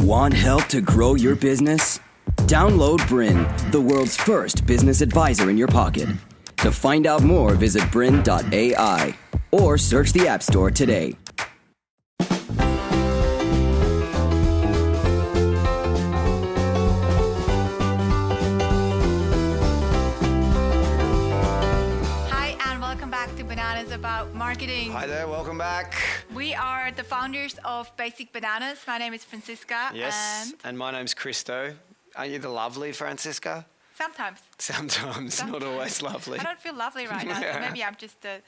Want help to grow your business? Download BRiN, the world's first business advisor in your pocket. To find out more, visit BRiN.ai or search the App Store today. Hi, and welcome back to Bananas About Marketing. Hi there, welcome back. We are the founders of Basic Bananas. My name is Franziska. Yes, and my name's Christo. Are you the lovely Franziska? Sometimes. Sometimes, not always lovely. I don't feel lovely right now, so maybe I'm just the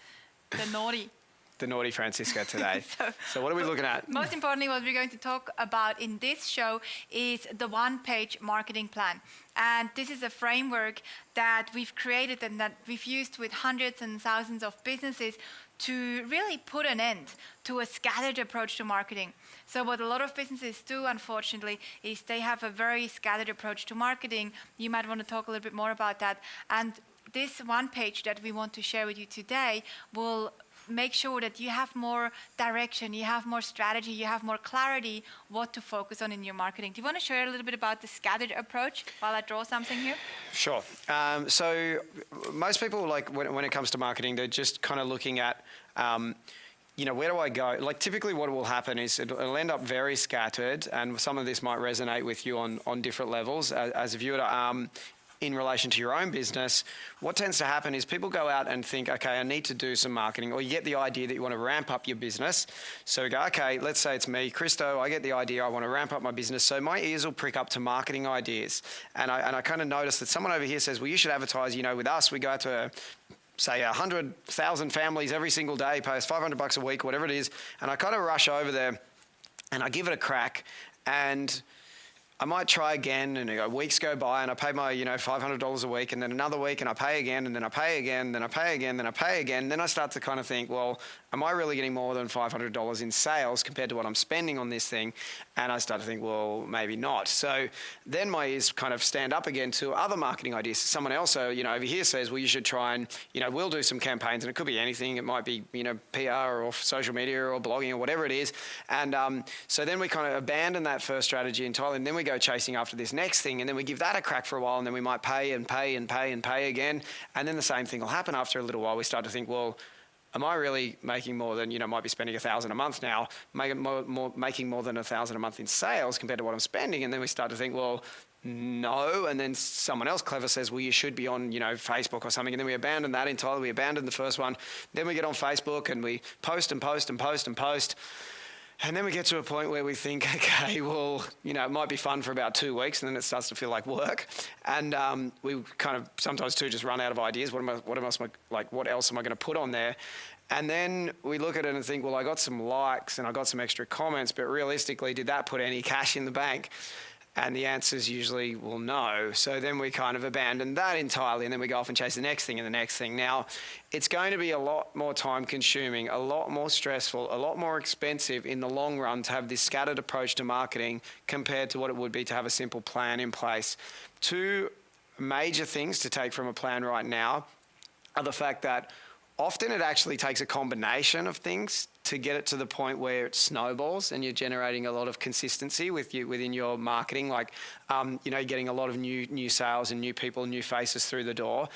naughty. The naughty Franziska today. So what are we looking at? Most importantly, what we're going to talk about in this show is the OnePage marketing plan. And this is a framework that we've created and that we've used with hundreds and thousands of businesses to really put an end to a scattered approach to marketing. So what a lot of businesses do, unfortunately, is they have a very scattered approach to marketing. You might want to talk a little bit more about that. And this one page that we want to share with you today will make sure that you have more direction, you have more strategy, you have more clarity what to focus on in your marketing. Do you want to share a little bit about the scattered approach while I draw something here? Sure. So most people, like when it comes to marketing, they're just kind of looking at, where do I go? Like typically what will happen is it'll end up very scattered, and some of this might resonate with you on different levels. As a viewer, in relation to your own business, what tends to happen is people go out and think, okay, I need to do some marketing, or you get the idea that you want to ramp up your business. So you go, okay, let's say it's me, Christo, I get the idea, I want to ramp up my business. So my ears will prick up to marketing ideas. And I kind of notice that someone over here says, well, you should advertise, with us, we go out to say 100,000 families every single day, pay us $500 a week, whatever it is. And I kind of rush over there and I give it a crack, and I might try again, and weeks go by and I pay my, $500 a week, and then another week and I pay again, and then I pay again, and then I pay again, then I pay again. And then I start to kind of think, well, am I really getting more than $500 in sales compared to what I'm spending on this thing? And I start to think, well, maybe not. So then my ears kind of stand up again to other marketing ideas. Someone else, over here says, well, you should try and, we'll do some campaigns, and it could be anything. It might be, PR or social media or blogging or whatever it is. And so then we kind of abandon that first strategy entirely, and then we go chasing after this next thing, and then we give that a crack for a while, and then we might pay and pay and pay and pay again. And then the same thing will happen after a little while. We start to think, well, am I really making more than, might be spending $1,000 a month now, making more than $1,000 a month in sales compared to what I'm spending? And then we start to think, well, no. And then someone else clever says, well, you should be on, Facebook or something. And then we abandon that entirely. We abandon the first one. Then we get on Facebook and we post and post and post and post. And then we get to a point where we think, okay, well, it might be fun for about 2 weeks, and then it starts to feel like work. And we kind of sometimes too just run out of ideas. What else am I going to put on there? And then we look at it and think, well, I got some likes and I got some extra comments, but realistically, did that put any cash in the bank? And the answer is usually, well, no. So then we kind of abandon that entirely, and then we go off and chase the next thing and the next thing. Now, it's going to be a lot more time consuming, a lot more stressful, a lot more expensive in the long run to have this scattered approach to marketing compared to what it would be to have a simple plan in place. Two major things to take from a plan right now are the fact that often it actually takes a combination of things to get it to the point where it snowballs and you're generating a lot of consistency within your marketing, like getting a lot of new sales and new people, new faces through the door.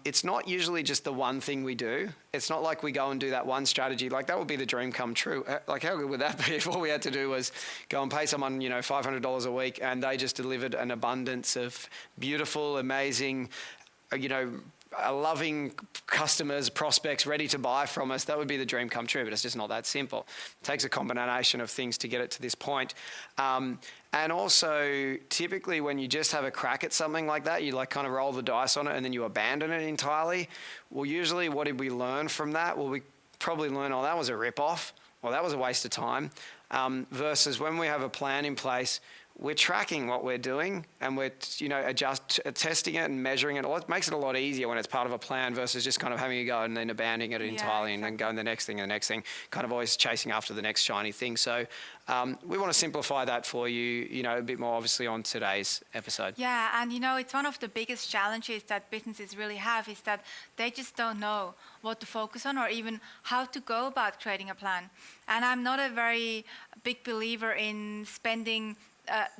It's not usually just the one thing we do. It's not like we go and do that one strategy. Like that would be the dream come true. Like how good would that be if all we had to do was go and pay someone $500 a week and they just delivered an abundance of beautiful, amazing, loving customers, prospects ready to buy from us. That would be the dream come true, but it's just not that simple. It takes a combination of things to get it to this point. And also, typically when you just have a crack at something like that, you kind of roll the dice on it and then you abandon it entirely. Well, usually what did we learn from that? Well, we probably learned, that was a rip-off, or that was a waste of time. Versus when we have a plan in place, we're tracking what we're doing, and we're testing it and measuring it. It makes it a lot easier when it's part of a plan versus just kind of having a go and then abandoning it entirely and then going the next thing and the next thing, kind of always chasing after the next shiny thing. So we want to simplify that for you, a bit more obviously on today's episode. Yeah, and it's one of the biggest challenges that businesses really have is that they just don't know what to focus on or even how to go about creating a plan. And I'm not a very big believer in spending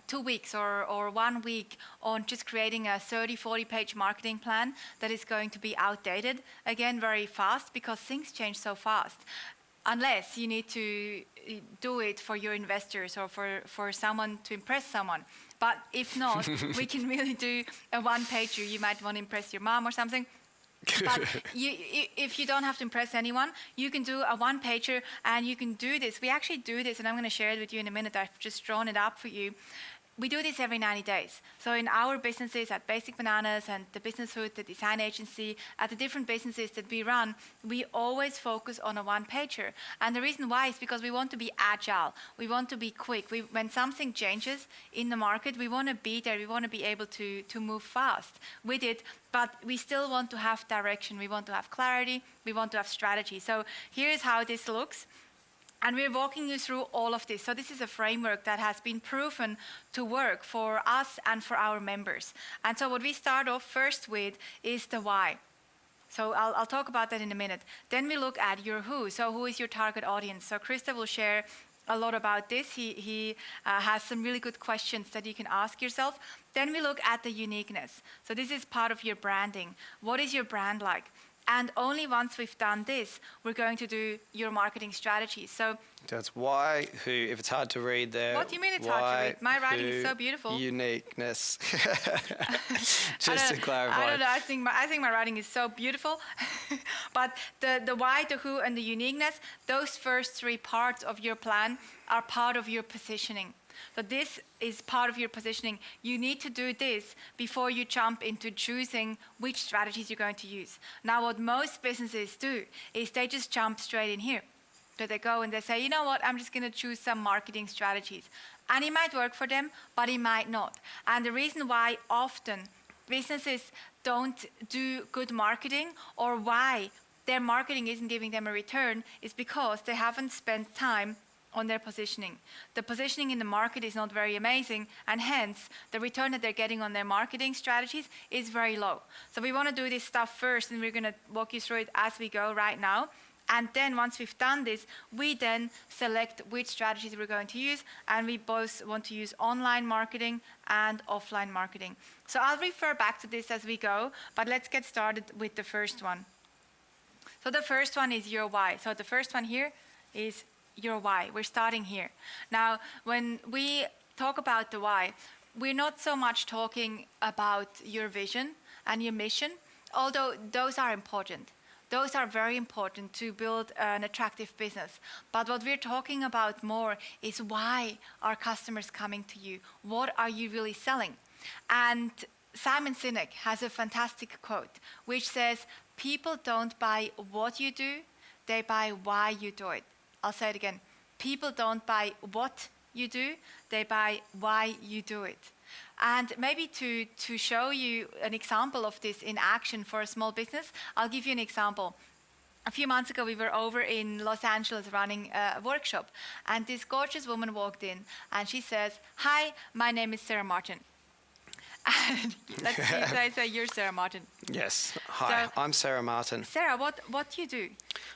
2 weeks or 1 week on just creating a 30-40 page marketing plan that is going to be outdated again very fast, because things change so fast. Unless you need to do it for your investors or for someone to impress someone. But if not, we can really do a one-pager. You might want to impress your mom or something. But if you don't have to impress anyone, you can do a one-pager, and you can do this. We actually do this, and I'm going to share it with you in a minute. I've just drawn it up for you. We do this every 90 days. So in our businesses at Basic Bananas and the Business Hood, the design agency, at the different businesses that we run, we always focus on a one-pager. And the reason why is because we want to be agile. We want to be quick. When something changes in the market, we want to be there. We want to be able to move fast with it. But we still want to have direction. We want to have clarity. We want to have strategy. So here's how this looks. And we're walking you through all of this. So this is a framework that has been proven to work for us and for our members. And so what we start off first with is the why. So I'll talk about that in a minute. Then we look at your who. So who is your target audience? So Christo will share a lot about this. He has some really good questions that you can ask yourself. Then we look at the uniqueness. So this is part of your branding. What is your brand like? And only once we've done this, we're going to do your marketing strategy. So that's why, who, if it's hard to read there. What do you mean it's hard to read? My writing is so beautiful. Uniqueness. Just to clarify. I don't know. I think my writing is so beautiful. But the why, the who, and the uniqueness, those first three parts of your plan are part of your positioning. So this is part of your positioning. You need to do this before you jump into choosing which strategies you're going to use. Now, what most businesses do is they just jump straight in here. So they go and they say, you know what, I'm just going to choose some marketing strategies. And it might work for them, but it might not. And the reason why often businesses don't do good marketing, or why their marketing isn't giving them a return, is because they haven't spent time on their positioning. The positioning in the market is not very amazing, and hence the return that they're getting on their marketing strategies is very low. So we want to do this stuff first, and we're going to walk you through it as we go right now. And then once we've done this, we then select which strategies we're going to use, and we both want to use online marketing and offline marketing. So I'll refer back to this as we go, but let's get started with the first one. So the first one is your why. So the first one here is your why. We're starting here. Now, when we talk about the why, we're not so much talking about your vision and your mission, although those are important. Those are very important to build an attractive business. But what we're talking about more is why are customers coming to you? What are you really selling? And Simon Sinek has a fantastic quote, which says, people don't buy what you do, they buy why you do it. I'll say it again. People don't buy what you do, they buy why you do it. And maybe to show you an example of this in action for a small business, I'll give you an example. A few months ago, we were over in Los Angeles running a workshop, and this gorgeous woman walked in, and she says, "Hi, my name is Sarah Martin." And let's see if I say you're Sarah Martin. Yes. Hi, so, I'm Sarah Martin. Sarah, what do you do?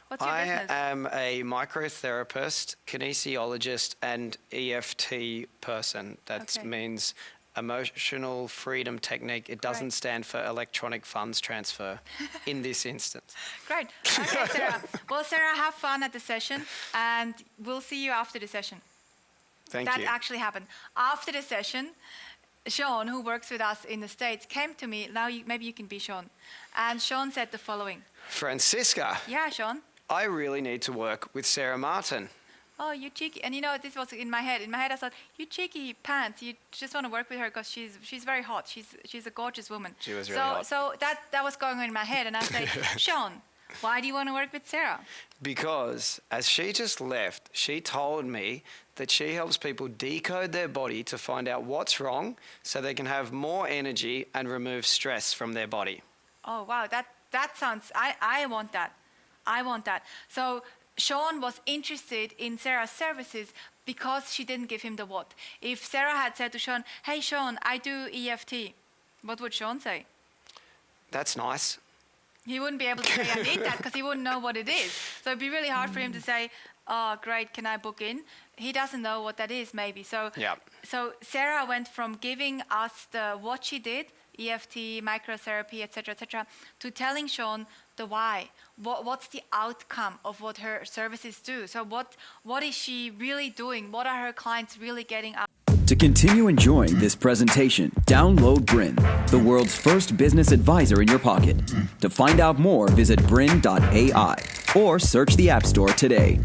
What's your business? I am a microtherapist, kinesiologist, and EFT person. That means emotional freedom technique. It doesn't stand for electronic funds transfer in this instance. Great. Okay, Sarah. Well, Sarah, have fun at the session, and we'll see you after the session. Thank you. That actually happened. After the session, Sean, who works with us in the States, came to me. Now, maybe you can be Sean. And Sean said the following. Franziska. Yeah, Sean. I really need to work with Sarah Martin. Oh, you cheeky. And this was in my head. In my head, I thought, you cheeky pants. You just want to work with her because she's very hot. She's a gorgeous woman. She was really hot. So that was going on in my head. And I say, Sean, Why do you want to work with Sarah? Because as she just left, she told me that she helps people decode their body to find out what's wrong so they can have more energy and remove stress from their body. Oh, wow. That sounds, I want that. I want that. So Sean was interested in Sarah's services because she didn't give him the what. If Sarah had said to Sean, hey, Sean, I do EFT, what would Sean say? That's nice. He wouldn't be able to say I need that because he wouldn't know what it is. So it'd be really hard for him to say, oh, great, can I book in? He doesn't know what that is, maybe. So Sarah went from giving us what she did, EFT, microtherapy, etc., to telling Sean the why. What's the outcome of what her services do? So what is she really doing? What are her clients really getting out? To continue enjoying this presentation, download BRiN, the world's first business advisor in your pocket. To find out more, visit BRiN.ai or search the App Store today.